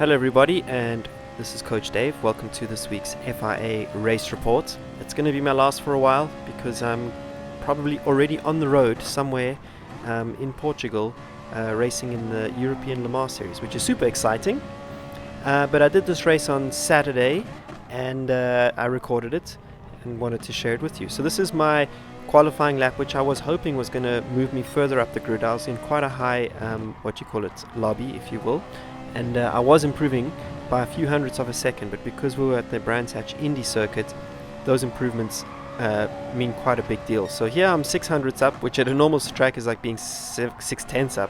Hello everybody, and this is Coach Dave. Welcome to this week's FIA race report. It's going to be my last for a while because I'm probably already on the road somewhere in Portugal racing in the European Le Mans Series, which is super exciting. But I did this race on Saturday and I recorded it and wanted to share it with you. So this is my qualifying lap, which I was hoping was going to move me further up the grid. I was in quite a high, lobby, if you will. And I was improving by a few hundredths of a second, but because we were at the Brands Hatch Indy circuit, those improvements mean quite a big deal. So here I'm 600ths up, which at a normal track is like being 6/10ths up,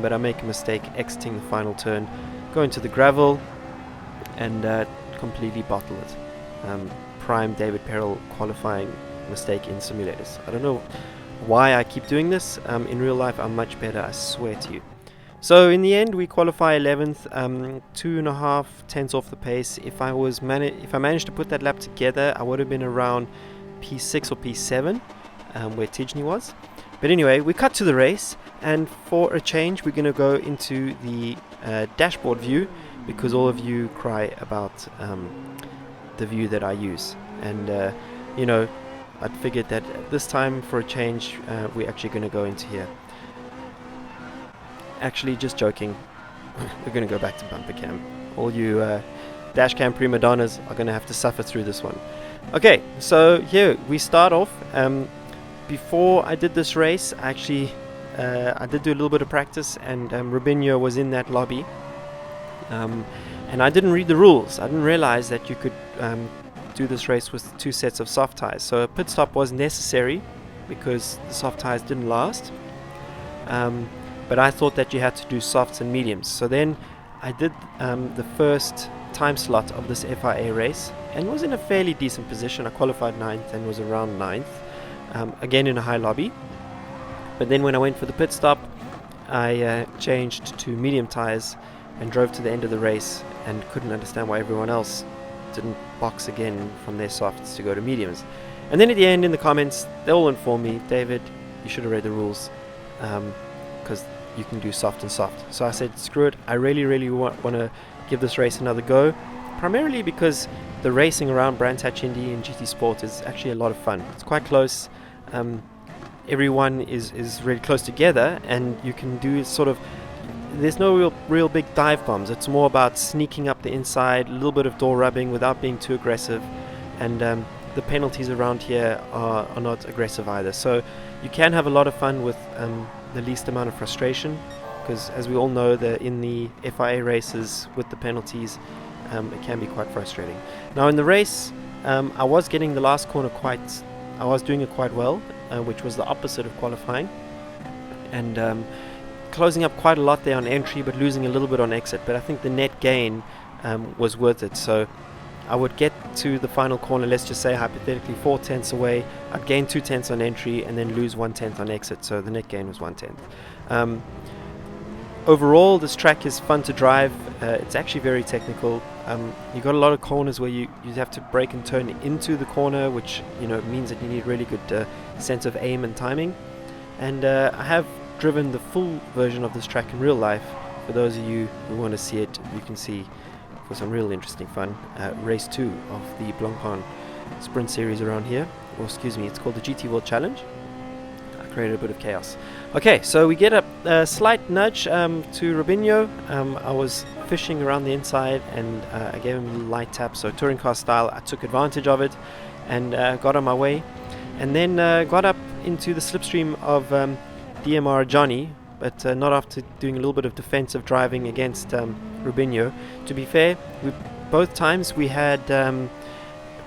but I make a mistake exiting the final turn, go into the gravel, and completely bottle it. Prime David Perel qualifying mistake in simulators. I don't know why I keep doing this. In real life I'm much better, I swear to you. So in the end we qualify 11th, 2.5 tenths off the pace. If I managed to put that lap together, I would have been around P6 or P7, where Tijni was. But anyway, we cut to the race, and for a change we're going to go into the dashboard view, because all of you cry about the view that I use. And I'd figured that this time for a change we're actually going to go into here. Actually, just joking. We're going to go back to bumper cam. All you dash cam prima donnas are going to have to suffer through this one. Okay, so here we start off. Before I did this race, actually, I did do a little bit of practice, and Rubinho was in that lobby. And I didn't read the rules. I didn't realize that you could do this race with 2 sets of soft tires. So a pit stop was necessary because the soft tires didn't last. But I thought that you had to do softs and mediums. So then I did the first time slot of this FIA race and was in a fairly decent position. I qualified 9th and was around 9th, again in a high lobby. But then when I went for the pit stop, I changed to medium tires and drove to the end of the race and couldn't understand why everyone else didn't box again from their softs to go to mediums. And then at the end in the comments, they all informed me, David, you should have read the rules, because you can do soft and soft. So I said, screw it, I really want to give this race another go, primarily because the racing around Brands Hatch Indy and GT Sport is actually a lot of fun. It's quite close. Everyone is really close together, and you can do sort of, there's no real big dive bombs. It's more about sneaking up the inside, a little bit of door rubbing without being too aggressive, and the penalties around here are not aggressive either. So you can have a lot of fun with the least amount of frustration, because as we all know, in the FIA races with the penalties, it can be quite frustrating. Now in the race, I was getting the last corner I was doing it quite well, which was the opposite of qualifying, and closing up quite a lot there on entry, but losing a little bit on exit. But I think the net gain was worth it. So I would get to the final corner, let's just say hypothetically 4 tenths away. I'd gain 2 tenths on entry and then lose 1 tenth on exit. So the net gain was 1 tenth. Overall, this track is fun to drive. It's actually very technical. You've got a lot of corners where you have to brake and turn into the corner, which means that you need really good sense of aim and timing. And I have driven the full version of this track in real life. For those of you who want to see it, you can see for some real interesting fun. Race 2 of the Blancpain Sprint Series around here. Or excuse me, it's called the GT World Challenge. I created a bit of chaos. Okay, so we get a slight nudge to Rubinho. I was fishing around the inside and I gave him a light tap. So touring car style, I took advantage of it and got on my way. And then got up into the slipstream of DMR Johnny, but not after doing a little bit of defensive driving against Rubinho. To be fair, both times we had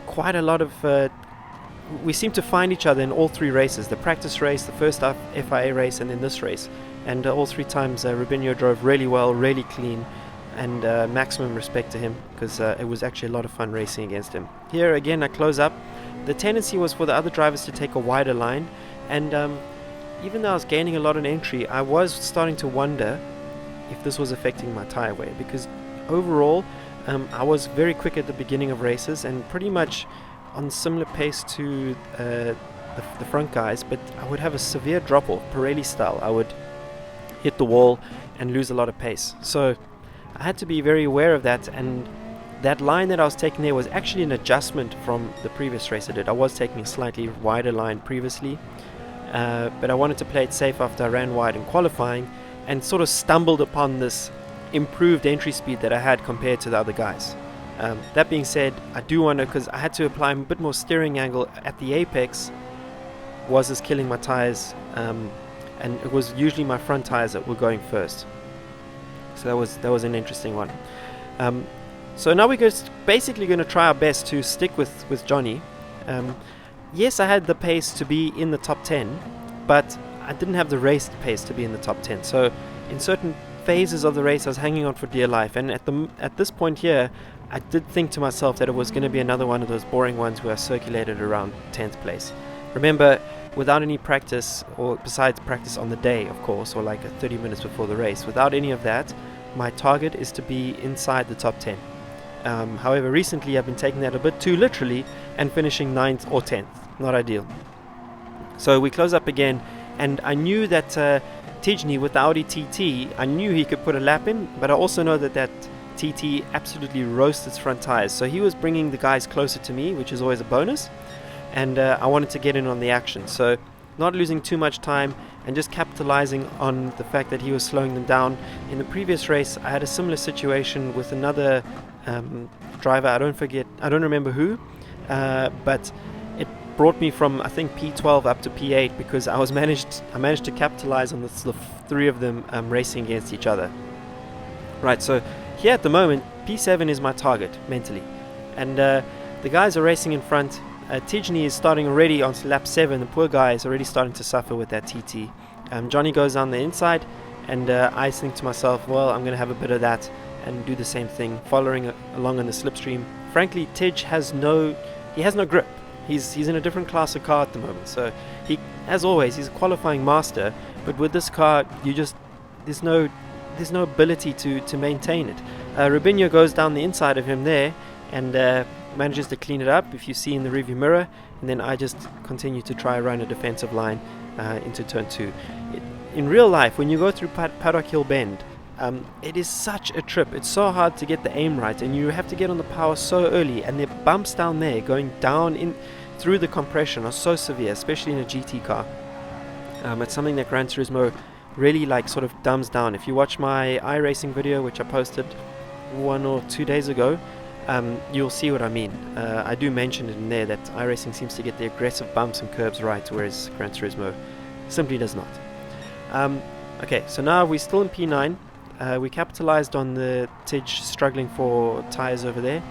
quite a lot of we seemed to find each other in all 3 races, the practice race, the first FIA race, and then this race. And all 3 times Rubinho drove really well, really clean, and maximum respect to him, because it was actually a lot of fun racing against him. Here again I close up. The tendency was for the other drivers to take a wider line, and even though I was gaining a lot on entry, I was starting to wonder if this was affecting my tire wear, because overall I was very quick at the beginning of races and pretty much on similar pace to the front guys, but I would have a severe drop-off, Perel style. I would hit the wall and lose a lot of pace. So I had to be very aware of that, and that line that I was taking there was actually an adjustment from the previous race I did. I was taking a slightly wider line previously, but I wanted to play it safe after I ran wide in qualifying, and sort of stumbled upon this improved entry speed that I had compared to the other guys. That being said, I do want to, because I had to apply a bit more steering angle at the apex, was this killing my tires, and it was usually my front tires that were going first. So that was an interesting one. So now we're basically going to try our best to stick with Johnny. Yes, I had the pace to be in the top 10, but I didn't have the race pace to be in the top 10. So in certain phases of the race, I was hanging on for dear life. And at this point here, I did think to myself that it was going to be another one of those boring ones where I circulated around 10th place. Remember, without any practice, or besides practice on the day, of course, or like 30 minutes before the race, without any of that, my target is to be inside the top 10. However, recently I've been taking that a bit too literally and finishing 9th or 10th. Not ideal. So we close up again, and I knew that Tijni with the Audi TT, I knew he could put a lap in, but I also know that TT absolutely roasts its front tires. So he was bringing the guys closer to me, which is always a bonus, and I wanted to get in on the action. So not losing too much time and just capitalizing on the fact that he was slowing them down. In the previous race, I had a similar situation with another driver. I don't remember who, but it brought me from, I think, P12 up to P8 because I managed to capitalize on the three of them racing against each other. Right, so here at the moment, P7 is my target mentally, and the guys are racing in front. Tijni is starting already on lap 7. The poor guy is already starting to suffer with that TT. Johnny goes down the inside, and I think to myself, well, I'm going to have a bit of that and do the same thing, following along on the slipstream. Frankly, Tej has no grip. He's in a different class of car at the moment. So he, as always, he's a qualifying master, but with this car, there's no ability to maintain it. Rubinho goes down the inside of him there, and manages to clean it up, if you see in the rearview mirror, and then I just continue to try run a defensive line into turn 2. In real life, when you go through Paddock Hill Bend, it is such a trip. It's so hard to get the aim right, and you have to get on the power so early, and the bumps down there going down in through the compression are so severe, especially in a GT car. It's something that Gran Turismo really sort of dumbs down. If you watch my iRacing video, which I posted 1 or 2 days ago, you'll see what I mean. I do mention it in there that iRacing seems to get the aggressive bumps and curves right, whereas Gran Turismo simply does not. Okay, so now we're still in P9. We capitalized on the Tej struggling for tires over there,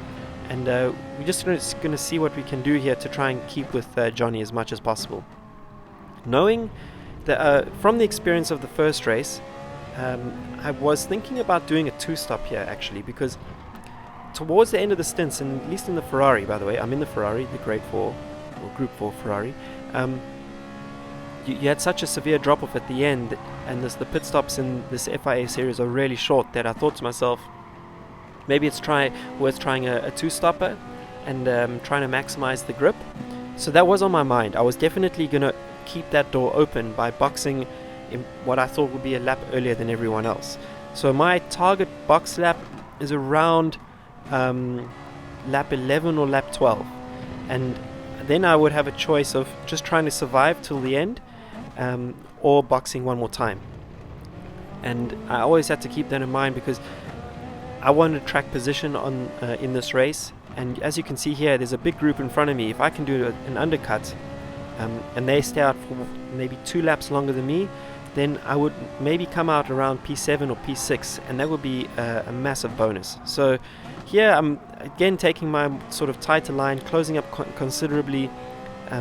and we're just going to see what we can do here to try and keep with Johnny as much as possible. Knowing that from the experience of the first race, I was thinking about doing a 2-stop here actually, because towards the end of the stints, and at least in the Ferrari, by the way, I'm in the Ferrari, the Grade 4 or Group 4 Ferrari, you had such a severe drop-off at the end, and the pit stops in this FIA series are really short, that I thought to myself, maybe it's worth trying a 2-stopper and trying to maximize the grip. So that was on my mind. I was definitely going to keep that door open by boxing in what I thought would be a lap earlier than everyone else. So my target box lap is around lap 11 or lap 12, and then I would have a choice of just trying to survive till the end, or boxing one more time. And I always had to keep that in mind because I wanted to track position on in this race, and as you can see here, there's a big group in front of me. If I can do an undercut and they stay out for maybe 2 laps longer than me, then I would maybe come out around P7 or P6, and that would be a massive bonus. So here I'm again taking my sort of tighter line, closing up considerably.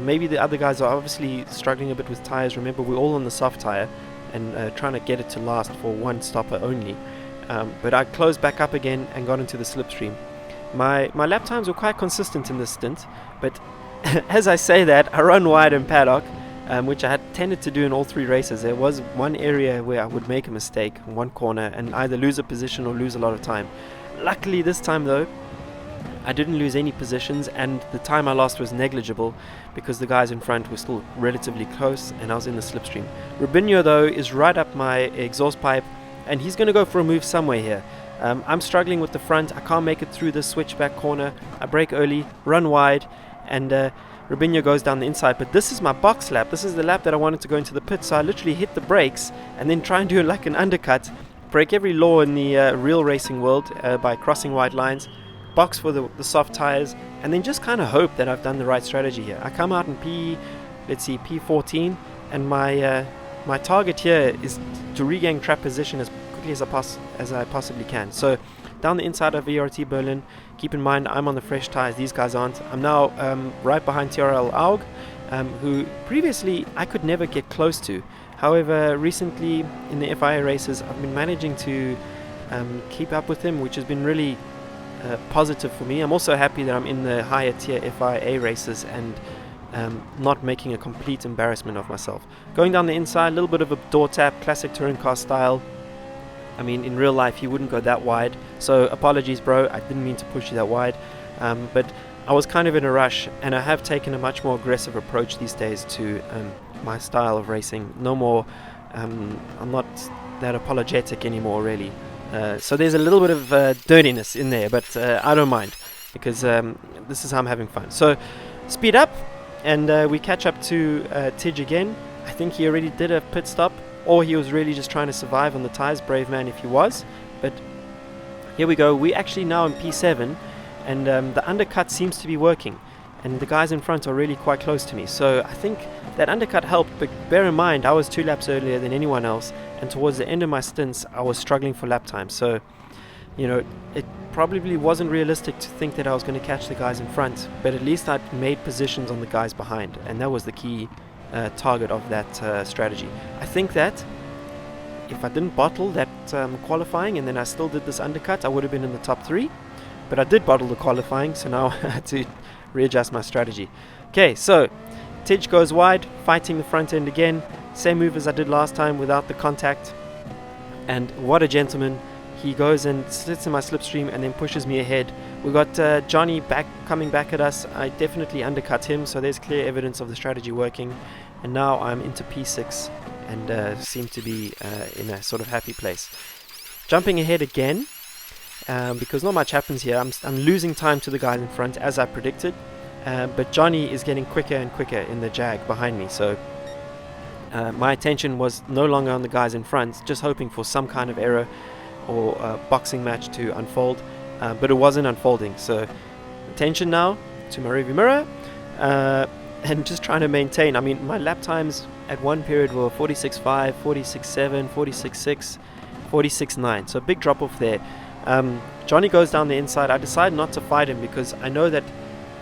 Maybe the other guys are obviously struggling a bit with tires. Remember, we're all on the soft tire and trying to get it to last for 1 stopper only. But I closed back up again and got into the slipstream. My lap times were quite consistent in this stint, but as I say that, I run wide in paddock, which I had tended to do in all 3 races. There was one area where I would make a mistake, one corner, and either lose a position or lose a lot of time. Luckily this time though, I didn't lose any positions, and the time I lost was negligible because the guys in front were still relatively close and I was in the slipstream. Rubinho though is right up my exhaust pipe, and he's going to go for a move somewhere here. I'm struggling with the front. I can't make it through this switchback corner. I brake early, run wide, and Rubinho goes down the inside. But this is my box lap. This is the lap that I wanted to go into the pit. So I literally hit the brakes and then try and do like an undercut, break every law in the real racing world by crossing white lines, box for the soft tires, and then just kind of hope that I've done the right strategy here. I come out in P14, and my target here is to regain track position as quickly as I possibly can. So down the inside of VRT Berlin, keep in mind I'm on the fresh tires, these guys aren't. I'm now right behind TRL Aug, who previously I could never get close to. However, recently in the FIA races I've been managing to keep up with him, which has been really positive for me. I'm also happy that I'm in the higher tier FIA races and not making a complete embarrassment of myself. Going down the inside, a little bit of a door tap, classic touring car style. I mean, in real life, he wouldn't go that wide. So apologies, bro. I didn't mean to push you that wide. But I was kind of in a rush, and I have taken a much more aggressive approach these days to my style of racing. No more, I'm not that apologetic anymore, really. So there's a little bit of dirtiness in there, but I don't mind, because this is how I'm having fun. So speed up, and we catch up to Tidge again. I think he already did a pit stop, or he was really just trying to survive on the tires. Brave man if he was. But here we go. We're actually now in P7, and the undercut seems to be working, and the guys in front are really quite close to me. So I think that undercut helped, but bear in mind I was 2 laps earlier than anyone else, and towards the end of my stints I was struggling for lap time. So, you know, it probably wasn't realistic to think that I was going to catch the guys in front, but at least I'd made positions on the guys behind, and that was the key target of that strategy. I think that if I didn't bottle that qualifying and then I still did this undercut, I would have been in the top 3, but I did bottle the qualifying, so now I had to readjust my strategy. Okay, so Tidge goes wide, fighting the front end again, same move as I did last time without the contact, and what a gentleman. He goes and sits in my slipstream and then pushes me ahead. We got Johnny coming back at us. I definitely undercut him, so there's clear evidence of the strategy working. And now I'm into P6 and seem to be in a sort of happy place. Jumping ahead again, because not much happens here. I'm losing time to the guys in front as I predicted, but Johnny is getting quicker and quicker in the Jag behind me. So my attention was no longer on the guys in front, just hoping for some kind of error or boxing match to unfold, but it wasn't unfolding. So attention now to my rearview mirror, and just trying to maintain. I mean, my lap times at one period were 46.5, 46.7, 46.6, 46.9, so a big drop off there. Johnny goes down the inside. I decide not to fight him because I know that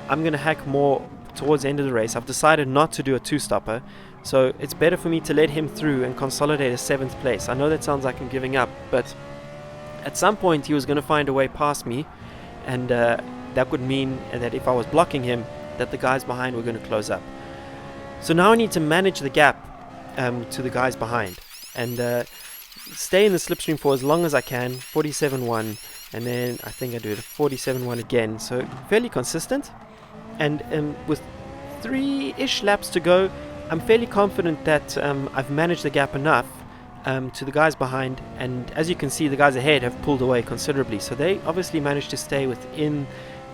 I'm going to hack more towards the end of the race. I've decided not to do a two-stopper, so it's better for me to let him through and consolidate a 7th place. I know that sounds like I'm giving up, but at some point he was going to find a way past me, and that would mean that if I was blocking him, that the guys behind were going to close up. So now I need to manage the gap to the guys behind and stay in the slipstream for as long as I can. 47.1, and then I think I do it 47.1 again, so fairly consistent. And with 3-ish laps to go, I'm fairly confident that I've managed the gap enough to the guys behind, and as you can see, the guys ahead have pulled away considerably, so they obviously managed to stay within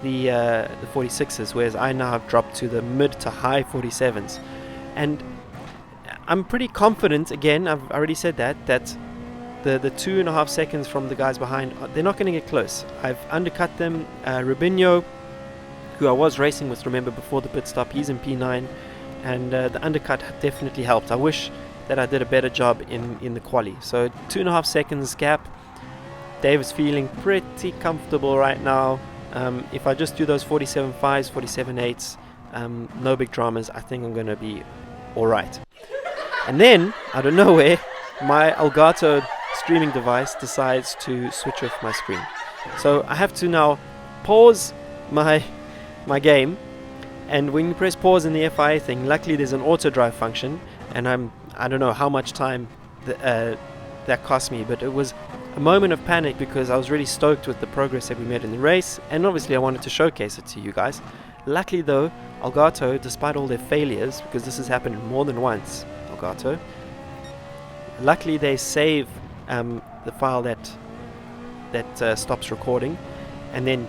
the 46s, whereas I now have dropped to the mid to high 47s. And I'm pretty confident, again, I've already said that the 2.5 seconds from the guys behind, they're not going to get close. I've undercut them. Rubinho, who I was racing with, remember, before the pit stop, he's in P9, and the undercut definitely helped. I wish that I did a better job in the quali. So 2.5 seconds gap. Dave is feeling pretty comfortable right now. If I just do those 47.5s, 47.8s, no big dramas, I think I'm going to be alright. And then, out of nowhere, my Elgato streaming device decides to switch off my screen. So I have to now pause my game, and when you press pause in the FIA thing, luckily there's an auto drive function, and I don't know how much time that cost me, but it was a moment of panic because I was really stoked with the progress that we made in the race, and obviously I wanted to showcase it to you guys. Luckily though, Elgato, despite all their failures, because this has happened more than once, Elgato, luckily they save the file that that stops recording, and then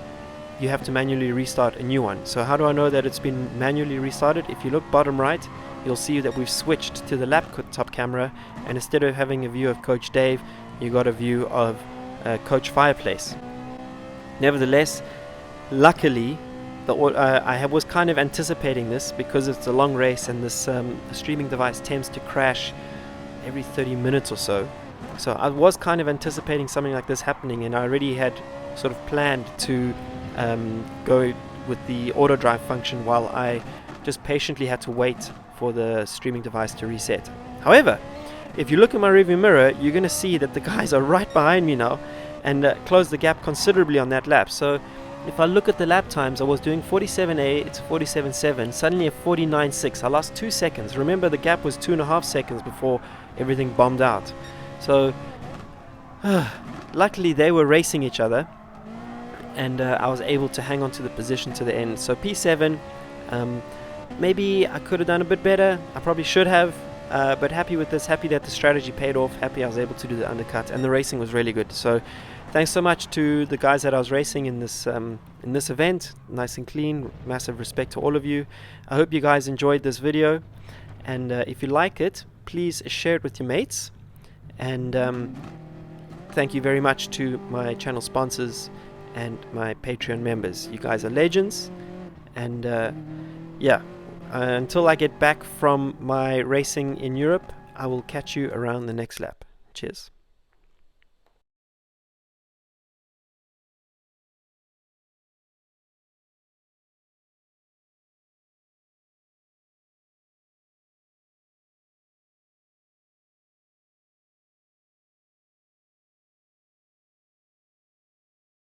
you have to manually restart a new one. So how do I know that it's been manually restarted? If you look bottom right, you'll see that we've switched to the laptop camera, and instead of having a view of Coach Dave, you got a view of Coach Fireplace. Nevertheless, luckily, I was kind of anticipating this because it's a long race, and this streaming device tends to crash every 30 minutes or so. So I was kind of anticipating something like this happening, and I already had sort of planned to go with the auto drive function while I just patiently had to wait for the streaming device to reset. However, if you look in my rearview mirror, you're going to see that the guys are right behind me now and closed the gap considerably on that lap. So if I look at the lap times, I was doing 47.8, it's 47.7, suddenly at 49.6. I lost 2 seconds. Remember, the gap was 2.5 seconds before everything bombed out. So luckily they were racing each other, and I was able to hang on to the position to the end. So P7, maybe I could have done a bit better. I probably should have, but happy with this, happy that the strategy paid off, happy I was able to do the undercut, and the racing was really good. So thanks so much to the guys that I was racing in this event. Nice and clean. Massive respect to all of you. I hope you guys enjoyed this video, and if you like it, please share it with your mates. And thank you very much to my channel sponsors and my Patreon members. You guys are legends. And yeah, until I get back from my racing in Europe, I will catch you around the next lap. Cheers.